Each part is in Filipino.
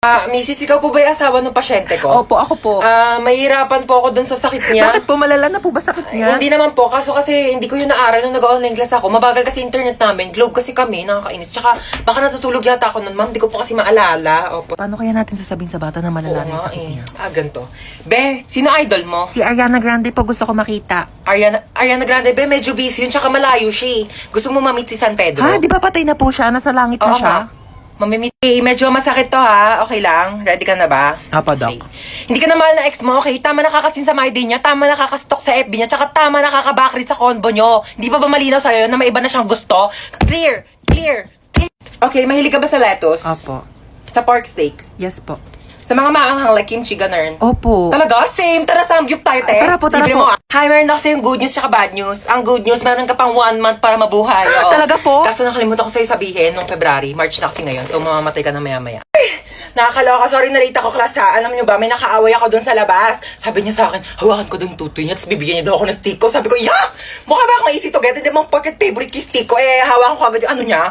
Mrs. ikaw po ba yung asawa ng pasyente ko? Opo, ako po. Mahirapan po ako dun sa sakit niya. Bakit po malala na po ba sakit niya? Hindi naman po, kaso kasi hindi ko yun naaral nung nag-online class ako. Mabagal kasi internet namin, globe kasi kami, nakakainis. Tsaka baka natutulog yata ako nun, ma'am, hindi ko po kasi maalala. Opo. Paano kaya natin sasabihin sa bata na malala na yung sakit niya? Ganito. Be, sino idol mo? Si Ariana Grande po gusto ko makita. Ariana Grande, be, medyo busy yun, tsaka malayo siya eh. Gusto mo ma-meet si San Pedro? Ha? Di ba patay na po siya? Nasa langit na Oo siya? nga. Mamimit. Medyo masakit to ha. Okay lang? Ready ka na ba? Apo, Doc. Okay. Hindi ka na mahal na ex mo, okay? Tama nakakasin sa my day niya, tama nakakastalk sa FB niya, tsaka tama nakakabakrit sa convo nyo. Hindi pa ba malinaw sa'yo na may iba na siyang gusto? Clear! Clear! Clear! Okay, mahilig ka ba sa lettuce? Opo. Sa pork steak? Yes po. Sa mga maanghang like kimchi, ganun? Opo. Talaga? Same! Tara, samgyup tayo, te! Tara po, tara Libre po. mo. Hi, meron na kasi yung good news tsaka bad news. Ang good news, meron ka pang 1 month para mabuhay. Oo. Talaga po? Kaso nakalimutan ko sa'yo sabihin nung February, March na kasi ngayon, so mamamatay ka na maya-maya. Nakakaloka, sorry na late ako class ha. Alam niyo ba, may nakaaway ako doon sa labas. Sabi niya sa akin, hawakan ko daw yung tutoy niya, tapos bibigyan niya daw ako ng stick ko. Sabi ko, yak! Mukha ba akong easy to get? Hindi mo pocket favorite yung stick ko. Hawakan ko agad yung ano niya.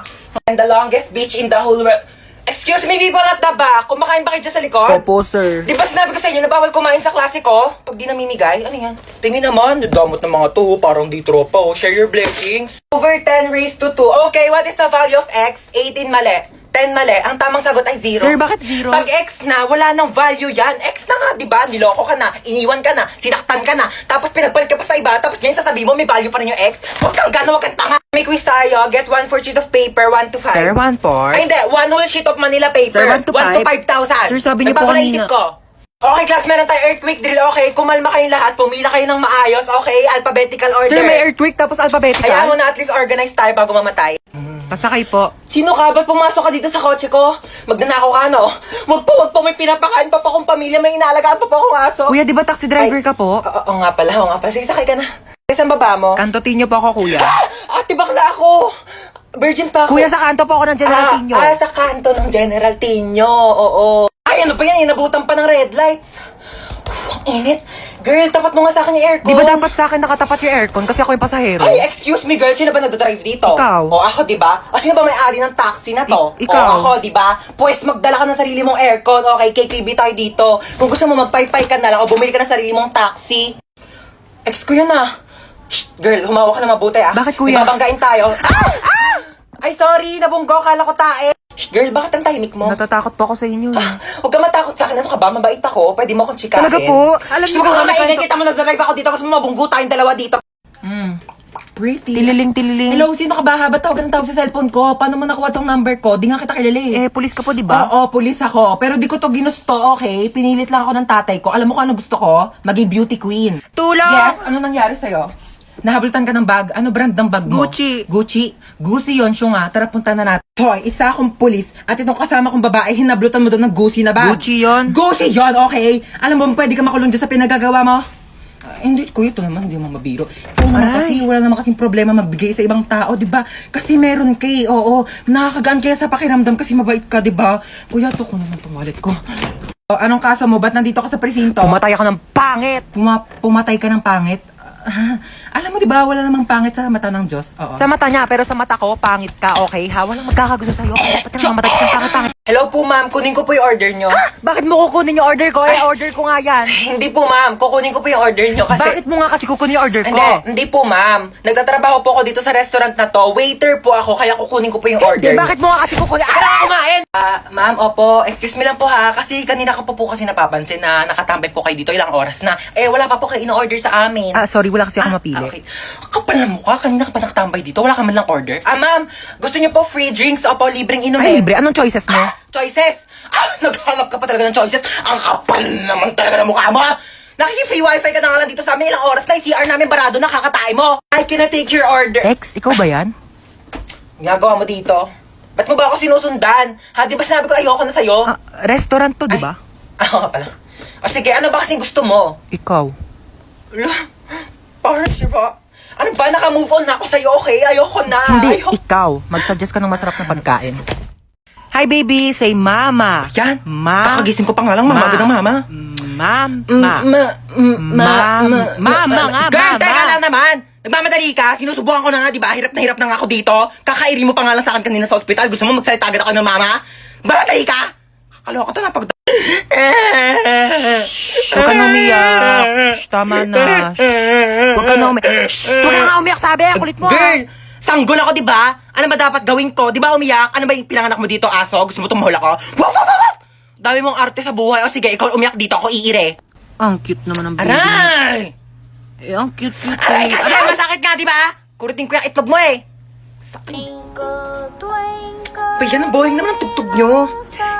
And the longest beach in the whole world. Excuse me, people at the back. Kumakain ba kayo dyan sa likod? Opo, sir. Di ba sinabi ko sa inyo na bawal kumain sa klase ko? Pag di namimigay, ano yan? Tingin naman, damot ng mga to, parang di tropa, oh. Share your blessings. Over 10 raised to 2. Okay, what is the value of x? 18 mali. 10 mali. Ang tamang sagot ay 0. Sir, bakit 0? Pag x na, wala nang value yan. X na nga, di ba? Niloko ka na, iniwan ka na, sinaktan ka na, tapos pinagpalit ka pa sa iba, tapos ngayon sasabihin mo may value pa rin yung x. Huwag kang gana, huwag kang tanga. May quiz tayo. Get 1 for sheet of paper, 1 to 5. Sir, 1 for? Ay, hindi. 1 whole sheet of Manila paper. Sir, 1 to 1 to 5,000. 5,000. Sir, sabi niyo po Nagbago na isip kanina. ko. Okay, class, meron tayo earthquake drill. Okay, kumalma kayong lahat. Pumila kayo ng maayos. Okay, alphabetical order. Sir, may earthquake tapos alphabetical? Kaya mo na at least organize tayo bago mamatay. Pasakay po. Sino ka? Ba't pumasok ka dito sa kotse ko? Magnanakaw ka, no? Wag po. May pinapakain pa po akong pamilya. May inaalagaan pa po akong aso. Kuya, di ba taxi driver Ay, ka po? Oo nga pala. Sige, sakay ka na. Saan baba mo? Kantotin niyo po ako, kuya. Ate, bakla ako. Virgin pa ako. Kuya, sa kanto po ako ng General Tino. Sa kanto ng General Tino. Oo. Ay, ano ba yan? Inabutan pa ng red lights. Ang init. Girl, tapat mo nga sa akin yung aircon. Di ba dapat sa akin nakatapat yung aircon kasi ako yung pasahero? Ay, excuse me, girl. Sino ba nagdadrive dito? Ikaw. O, ako, di ba? O, sino ba may-ari ng taxi na to? Ikaw. O, ako, di ba? Pues, magdala ka ng sarili mong aircon. Okay, KKB tayo dito. Kung gusto mo, magpaypay ka na lang o bumili ka ng sarili mong taxi. Ex ko yun, ah. Shh, girl, humawa ka na mabuti, ah. Bakit, kuya? Ibabanggain tayo. Ay, sorry, nabunggo. Kala ko tae. Shh, girl, bakit ang tahimik mo? Natatakot po ako sa inyo. Huwag ka matakot sa akin. Ano ka ba? Mabait ako. Pwede mo akong chikahin. Talaga po? Alam Shh, niyo huwag po, ka may maingay. kwento- Kita mo nagdadrive ako dito kasi mabunggo tayong dalawa dito. Pretty. Tililing. Hello, sino ka ba? Ba't tawag ng tawag sa cellphone ko? Paano mo nakuha tong number ko? Di nga kita kilala eh. Pulis ka po, di ba? Oo, pulis ako. Pero di ko to ginusto, okay? Pinilit lang ako ng tatay ko. Alam mo kung ano gusto ko? Maging beauty queen. Tulong! Yes, ano nangyari sa'yo? Nahabultan ka ng bag? Ano brand ng bag mo? Gucci. Gucci? Gucci yun, siya nga. Tara, punta na natin. Hoy, isa akong pulis at itong kasama kong babae, hinablutan mo doon ng Gucci na bag. Gucci yun? Gucci yun, okay? Alam mo, pwede ka makulong dyan sa pinagagawa mo? Hindi, kuya, ito naman, hindi mo mabiro. Ito naman Aray. kasi, wala naman kasing problema mabigay sa ibang tao, di ba? Kasi meron kay, oo, nakakagaan kaya sa pakiramdam kasi mabait ka, di ba? Kuya, ito ko naman itong wallet ko. O, anong kaso mo? Ba't nandito ka sa presinto? Pumatay ako ng pangit! Pumatay ka ng pangit? Alam mo, di ba, wala namang pangit sa mata ng Diyos. Oo. Sa mata niya, pero sa mata ko, pangit ka, okay? Ha? Walang magkakagusto sa'yo. Dapat na mamatay ka sa pangit-pangit. Hello po, ma'am. Kunin ko po yung order nyo. Bakit mo kukunin yung order ko? Order ko nga yan. Hindi po, ma'am. Kukunin ko po yung order nyo kasi... Bakit mo nga kasi kukunin yung order ko? Hindi po, ma'am. Nagtatrabaho po ako dito sa restaurant na to. Waiter po ako, kaya kukunin ko po yung order. Bakit mo nga kasi kukunin? Para ako kumain! Ma'am, opo. Excuse me lang po ha. Kasi kanina ko po kasi napapansin na nakatambay po kayo dito ilang oras na. Wala pa po kayo in-order sa amin. Sorry, wala kasi ako mapili. Okay. Kapal na mukha. Kanina ka pa nakatambay dito. Wala ka man lang order. Ma'am. Gusto niyo po free drinks o po libreng inumin? Ay, libre. Anong choices mo? Choices! Naghanap ka pa talaga ng choices. Ang kapal naman talaga ng mukha mo. Nakiki-free wifi ka na nga lang dito sa amin. Ilang oras na yung CR namin barado na kakatae mo. I cannot take your order. Ex, ikaw ba yan? Ginagawa mo dito? Ba't mo ba ako sinusundan? Ha, di ba sinabi ko ayoko na sa'yo? Restaurant to, di ba? Oo nga pala. Sige, ano ba kasing gusto mo? Ikaw. Ala, parang siya ba? Ano ba? Naka-move on na ako sa'yo, okay? Ayoko na. Hindi, ikaw. Mag-suggest ka ng masarap na pagkain. Hi, baby. Say mama. Yan. Ma. Kakagising ko pa nga lang, mama. Agad ng mama. Mama nga, Girl, mama. teka lang naman. Nagmamadali ka? Sinusubukan ko na nga, di ba? Hirap na nga ako dito. Kakairi mo pa nga lang sa akin kanina sa ospital. Gusto mo magsalita agad ako ng mama? Nagmamadali ka? Kaloka to napag... Huwag ka na umiyak. Shh, tama na. Shh. Huwag ka na umiyak. Shh, huwag ka nga umiyak, sabi. Kulit mo. Girl! Sanggol ako, di ba? Ano ba dapat gawin ko? Di ba umiyak? Ano ba yung pinanganak mo dito, aso? Gusto mo tumahol ako? Woof, woof, woof! Dami mong arte sa buhay. O sige, ikaw umiyak dito. Ako iire. Ang cute naman ng baby. Aray! Eh, ang cute. Aray, kasi masakit nga, di ba? Kurutin ko yung itlog mo eh. Pa, yan ang boring naman ang tugtog nyo.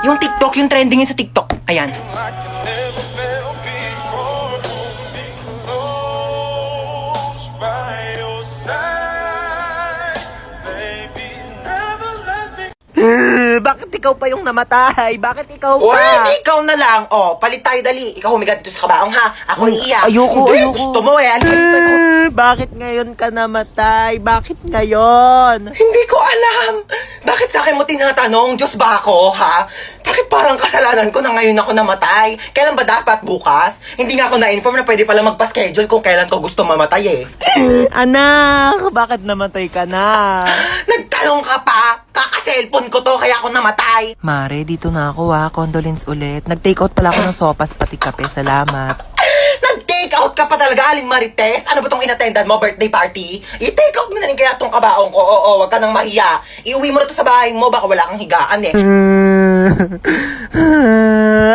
Yung TikTok, yung trending yun sa TikTok. Ayan. Bakit ikaw pa yung namatay? Bakit ikaw pa? Well, ikaw na lang. Oh, palit tayo dali. Ikaw humigat dito sa kabaong ha. Ako iiyak. Ayoko. Gusto mo eh. Ano dito? Ikaw. Bakit ngayon ka namatay? Bakit ngayon? Hindi ko alam. Bakit sa akin mo tinatanong? Diyos ba ako, ha? Bakit parang kasalanan ko na ngayon ako namatay? Kailan ba dapat? Bukas? Hindi nga ako na-inform na pwede pala magpa-schedule kung kailan ko gusto mamatay eh. Anak, bakit namatay ka na? Nagtanong ka pa? Kaka-cellphone ko to kaya ako namatay. Mare, dito na ako ha. Condolence ulit. Nag-take out pala ako ng sopas pati kape. Salamat. Nag-take out ka pa talaga, Aling Marites? Ano ba tong inattendan mo? Birthday party? I-take out mo na rin kaya tong kabaong ko. Oo, wag ka nang mahiya. Iuwi mo na to sa bahay mo. Baka wala kang higaan eh.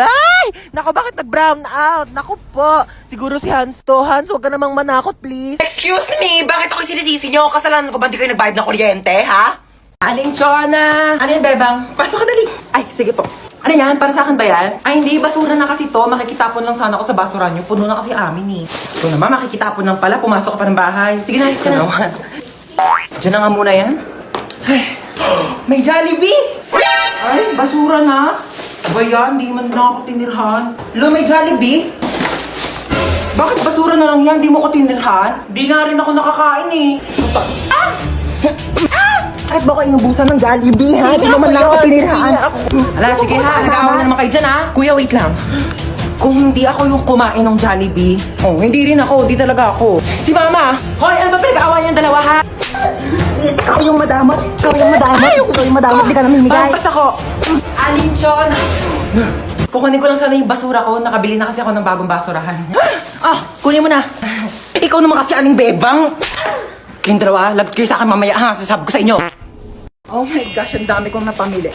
Ay! Nako, bakit nag-brown out? Naku po. Siguro si Hans to. Hans, huwag ka namang manakot, please. Excuse me, bakit ako sinisisi nyo? Kasalanan ko ba di kayo nagbayad ng kuryente, ha? Aling Chona! Ano yan, Bebang? Pasok ka dali! Ay, sige po. Ano yan? Para sa akin ba yan? Ay, hindi. Basura na kasi to. Makikitapon lang sana ako sa basura nyo. Puno na kasi amin eh. Ito naman, makikitapon lang pala. Pumasok ka pa ng bahay. Sige na, alis ka na. Diyan na nga muna yan. Ay, may Jollibee! Ay, basura na. Ba yan? Di man na ako tinirhan. Lo, may Jollibee? Bakit basura na lang yan? Di mo ko tinirhan? Di nga rin ako nakakain eh. Ah! Ah! Bakit ba ko inubusan ng Jollibee, ha? Di naman lang ako tinirhaan. Ala, sige ha. Nag-aawa na naman kayo dyan ha. Kuya, wait lang. Kung hindi ako yung kumain ng Jollibee, hindi rin ako. Di talaga ako. Si Mama! Hoy, ano ba pinag-aawa niyang dalawa ha? Ikaw yung madamot. Ikaw yung madamot. Ikaw yung madamot. Di ka namimigay. Pampas ako. Alinchon! Kukunin ko lang sana yung basura ko. Nakabili na kasi ako ng bagong basurahan. Kunin mo na. Ikaw naman kasi aling bebang. Kayong dalawa, lagot kayo sa akin mamaya ha. Sasabi ko sa inyo. Oh my gosh, ang dami kong napamili.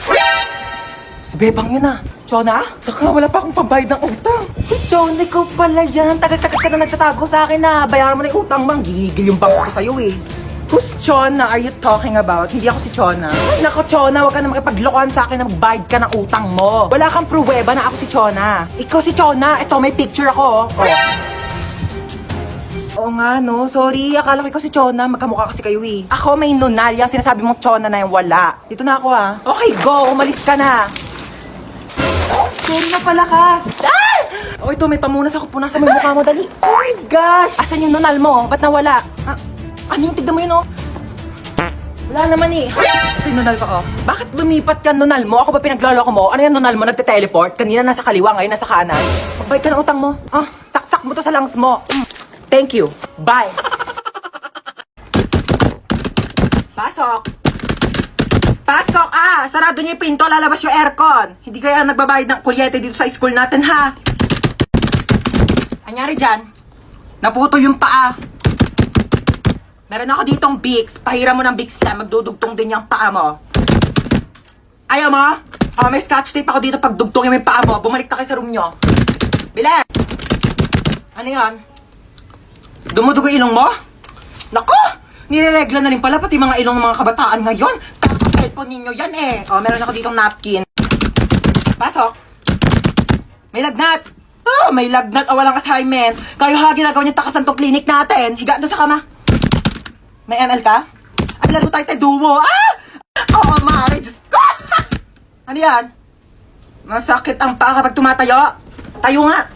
Si Bebang yun ah. Chona? Baka wala pa akong pambayad ng utang. Chona, ikaw pala yan. Tagal-tagal ka na nagtatago sa akin na. Bayaran mo na yung utang bang. Gigil yung bangko ko sa'yo eh. Who's Chona are you talking about? Hindi ako si Chona. Ay, nako, Chona, huwag ka na makipaglokohan sa akin na magbayad ka ng utang mo. Wala kang pruweba na ako si Chona. Ikaw si Chona. Ito, may picture ako. Oh. Oo nga, no? Sorry, akala ko ikaw si Chona. Magkamukha kasi kayo eh. Ako may nunal. Yung sinasabi mong Chona na yung wala. Dito na ako ah. Okay, go. Umalis ka na. Sorry na palakas. Ah! Oh, ito, may pamunas ako. Punasan mo yung mukha mo, dali. Oh my gosh! Asan yung nunal mo? Ba't nawala? Ano yung tignan mo yun, oh? Wala naman eh. Ito yung nunal ko, oh. Bakit lumipat ka nunal mo? Ako ba pinagloloko mo? Ano yung nunal mo? Nagte-teleport? Kanina nasa kaliwa, ngayon nasa kanan. Magbayad ka ng utang mo. Taktak mo to sa lungs mo. Thank you. Bye. Pasok! Pasok! Sarado niyo yung pinto, lalabas yung aircon. Hindi kaya nagbabayad ng kuryente dito sa school natin, ha? Anyari dyan? Naputol yung paa. Meron ako ditong Vicks. Pahiram mo ng Vicks yan. Magdudugtong din yung paa mo. Ayaw mo? May scotch tape ako dito pag dugtongin mo yung paa mo. Bumalik na kayo sa room nyo. Bilet! Ano yan? Dumudugo ilong mo? Naku! Nireregla na rin pala pati mga ilong ng mga kabataan ngayon. Tapos cellphone ninyo yan eh. Meron ako ditong napkin. Pasok. May lagnat. May lagnat o walang assignment. Kayo ha, ginagawa niyo takasan tong clinic natin. Higa doon sa kama. May ML ka? Ay, laro tayo duo. Oo, Mari. Diyos ko. Ano yan? Masakit ang paa kapag tumatayo. Tayo nga.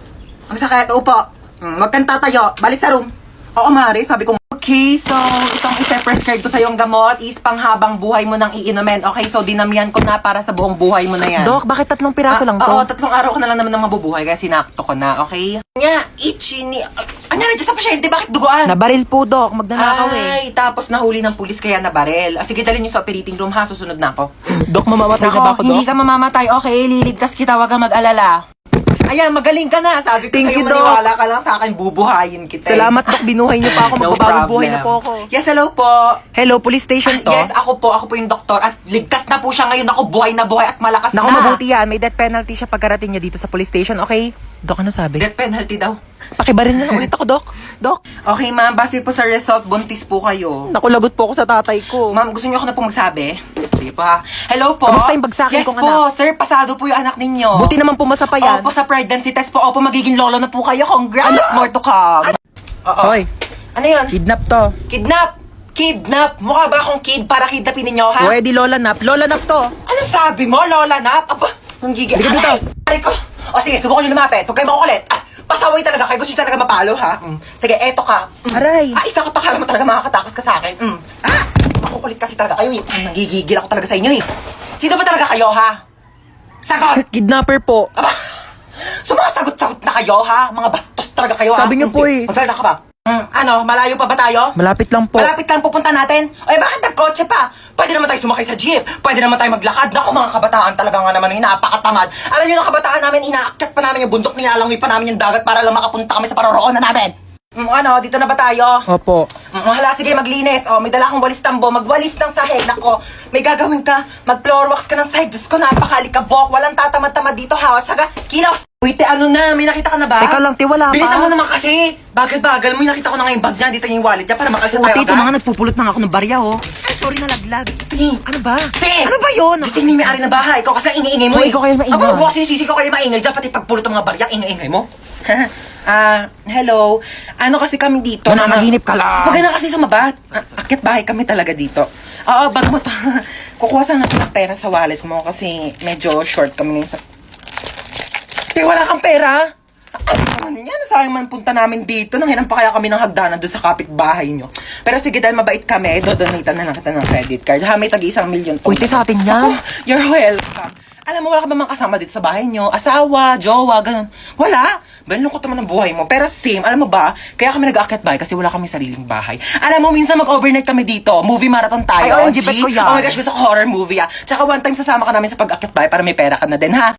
Ang sakit, upo. Wag kang tatayo. Balik sa room. Oo, Mari, sabi ko. Okay, so itong ipe-prescribe ko sa yung gamot is panghabang buhay mo nang iinumin. Okay, so dinamihan ko na para sa buong buhay mo na yan. Dok, bakit 3 piraso lang to? Oo, 3 araw ko na lang naman nang mabubuhay kaya sinakto ko na, okay? Nga, itchy ni... Ano na dyan sa pasyente? Bakit duguan? Nabaril po, Dok. Magnanakaw eh. Ay, tapos nahuli ng pulis kaya nabarel. Sige, dalhin niyo sa operating room ha. Susunod na ako. Dok, mamamatay na ba ako, Dok? Hindi ka mamamatay. Okay, liligtas kita. Huwag kang mag-alala. Ayan, magaling ka na. Sabi ko Thank sa'yo, you, Doc. maniwala ka lang sa akin. Bubuhayin kita. Salamat, Dok. Binuhay niyo pa ako. No Magbabawang buhay na problem. po ako. Yes, hello po. Hello, police station to? Yes, ako po yung doktor. At ligtas na po siya ngayon. Ako, buhay na buhay at malakas Naku, na. mabuti yan. May death penalty siya pagkarating niya dito sa police station, okay? Dok, ano sabi? Death penalty daw. Pakibarin na lang ulit ako, Dok. Dok, Okay, ma'am. Base po sa result, buntis po kayo. naku, lagot po ako sa tatay ko. Ma'am, gusto niyo ako na po magsabi? Sige po ha. Hello po. Kamusta yung bagsakin yes kong po, sir. Pasado po yung anak ninyo. Buti naman pumasa pa yan. Opo, sa pregnancy test po. Opo, magiging lolo na po kayo. Congrats! More to come. Oo. Hoy, Ano yun? kidnap to. Kidnap! Kidnap! Mukha ba akong kid para kidnapin ninyo, ha? Pwede lola nap. Lola nap to. Ano sabi mo, Lola Nap? Aba, ang gigil. Halika dito. Aray ko. O sige, subukan nyo lumapit. Huwag kayo makukulit. Pasaway talaga kayo. Gusto nyo talaga mapalo, ha? Sige, eto ka. Aray. Isa ka pa, kala mo talaga makakatakas ka sa akin. Makukulit kasi talaga kayo, eh. Nagigigil ako talaga sa inyo, eh. Sino ba talaga kayo, ha? Sagot! Kidnapper po. Aba, sumasagot-sagot na kayo, ha? Mga bastos talaga kayo, ha? Sabi niyo po, eh. Magsalita ka ba? Ano, malayo pa ba tayo? Malapit lang po. Malapit lang pupunta natin? Ay, bakit nagkotse pa? Pwede naman tayo sumakay sa jeep. Pwede naman tayo maglakad. Naku, mga kabataan talaga nga naman, napakatamad. Alam niyo ng kabataan namin, inaakyat pa namin yung bundok, nilalangoy pa namin yung dagat para lang makapunta kami sa paroroonan namin. Ano, dito na ba tayo? Opo. Hala, sige, maglinis. May dala akong walis tambo. Magwalis ng sahig. Nako, may gagawin ka. Mag-floor wax ka ng sahig. Diyos ko, napakalikabok. Walang tatamad-tamad dito, ha? Saga, kilos! Uy, ano na? May nakita ka na ba? Teka lang, wala pa. Bilisan mo naman kasi. Bagal-bagal mo. May nakita ko na nga yung bag niya. Dito yung wallet niya para makalsa Oo, tayo tito, agad. mga nagpupulot na ako ng barya, oh. Ay, sorry na laglag. Ting! Ano ba? Ting! Ano ba yun? Gising ni may-ari ng bahay. Ikaw kasi ingay-ingay mo, Hoy, ikaw kayo maingay. Aba, huwag sinisisi ko kayo maingay. Diyan pati pagpulot ng mga barya, ingay-ingay mo. Hello. Ano kasi kami dito? Nananaginip ka lang. Huwag ka na kasi sumabat. Akit bahay kami talaga dito. Oo, bag mo to. Kukuha sana kita ng pera sa wallet mo kasi medyo short kami ngayon sa... Wala kang pera? Ano yan? Sayang man punta namin dito. Nanghiram pa kaya kami ng hagdanan doon sa kapitbahay nyo. Pero sige, dahil mabait kami, dodonate na lang kita ng credit card. May tagi 1 million po. Uy, sa atin yan. Ako, you're welcome. Alam mo, wala ka ba mga kasama dito sa bahay nyo? Asawa, jowa, ganun. Wala. Lungkot naman ang buhay mo. Pero same, alam mo ba, kaya kami nag-aakyat bahay kasi wala kami sariling bahay. Alam mo, minsan mag-overnight kami dito. Movie marathon tayo. Ay, OMG, bet ko yan. Oh my gosh, gusto ko horror movie, ah. Tsaka one time sasama ka namin sa pag-aakyat bahay para may pera ka na din, ha?